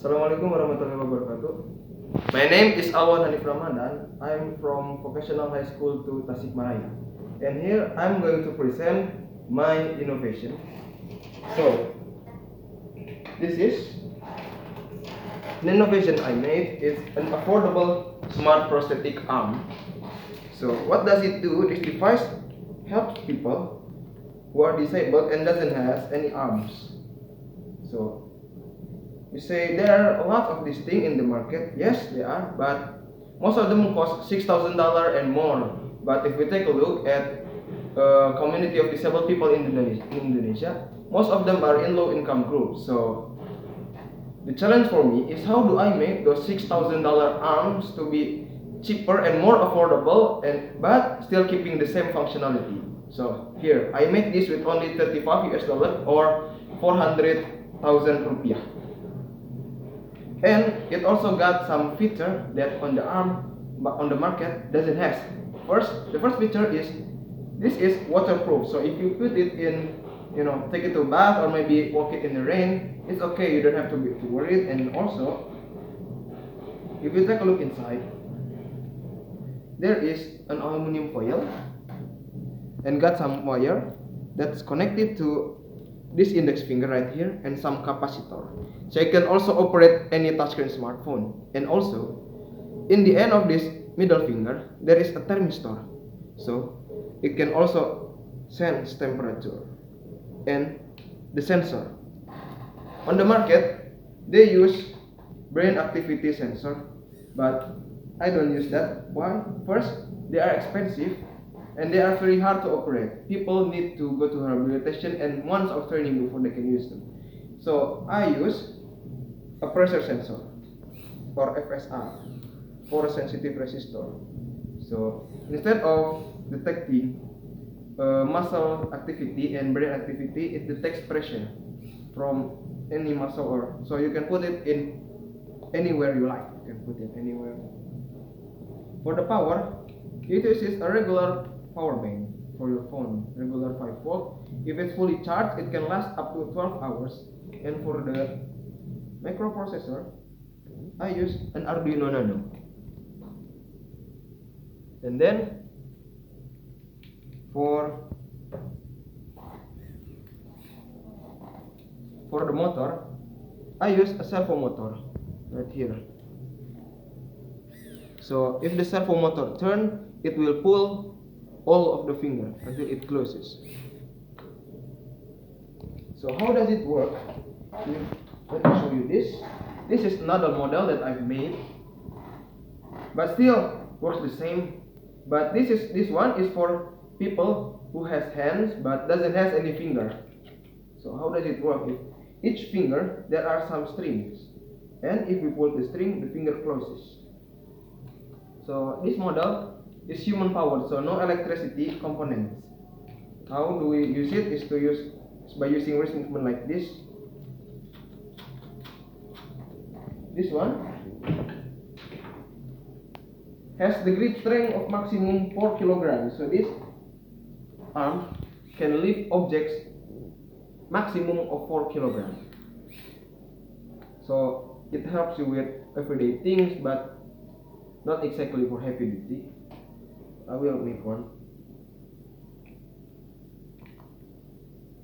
Assalamualaikum warahmatullahi wabarakatuh. My name is Alwan Hanif Ramadan. I'm from Vocational High School to Tasikmalaya. And here I'm going to present my innovation. So, this is an innovation I made. It's an affordable smart prosthetic arm. So, what does it do? This device helps people who are disabled and doesn't have any arms. So, you say there are a lot of these things in the market. Yes, they are, but most of them cost $6,000 and more. But if we take a look at community of disabled people in Indonesia, most of them are in low-income groups. So the challenge for me is how do I make those $6,000 arms to be cheaper and more affordable, but still keeping the same functionality. So here I made this with only 35 US dollar or 400,000 rupiah. And it also got some feature that on the arm on the market doesn't have. The first feature is this is waterproof. So if you put it in, take it to a bath or maybe walk it in the rain, it's okay. You don't have to be worried. And also, if you take a look inside, there is an aluminum foil and got some wire that's connected to this index finger right here and some capacitor. So you can also operate any touchscreen smartphone. And also, in the end of this middle finger, there is a thermistor. So it can also sense temperature and the sensor. On the market, they use brain activity sensor, but I don't use that. Why? First, they are expensive and they are very hard to operate. People need to go to rehabilitation and months of training before they can use them. So I use a pressure sensor or FSR, force sensitive resistor. So instead of detecting muscle activity and brain activity, it detects pressure from any muscle, or so you can put it in anywhere you like. You can put it anywhere. For the power, it uses a regular power bank for your phone, regular 5 volt. If it's fully charged, it can last up to 12 hours. And for the microprocessor, I use an Arduino Nano. And then for the motor, I use a servo motor right here. So if the servo motor turns, it will pull all of the finger until it closes. So how does it work? Let me show you this. This is another model that I've made, but still works the same. But this one is for people who has hands but doesn't have any finger. So how does it work? If each finger there are some strings, and if we pull the string, the finger closes. So this model is human powered, so no electricity components. How do we use it? Is by using wrist movement like this. This one has the grip strength of maximum 4 kilograms. So this arm can lift objects maximum of 4 kilograms. So it helps you with everyday things, but not exactly for heavy duty. I will make one.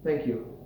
Thank you.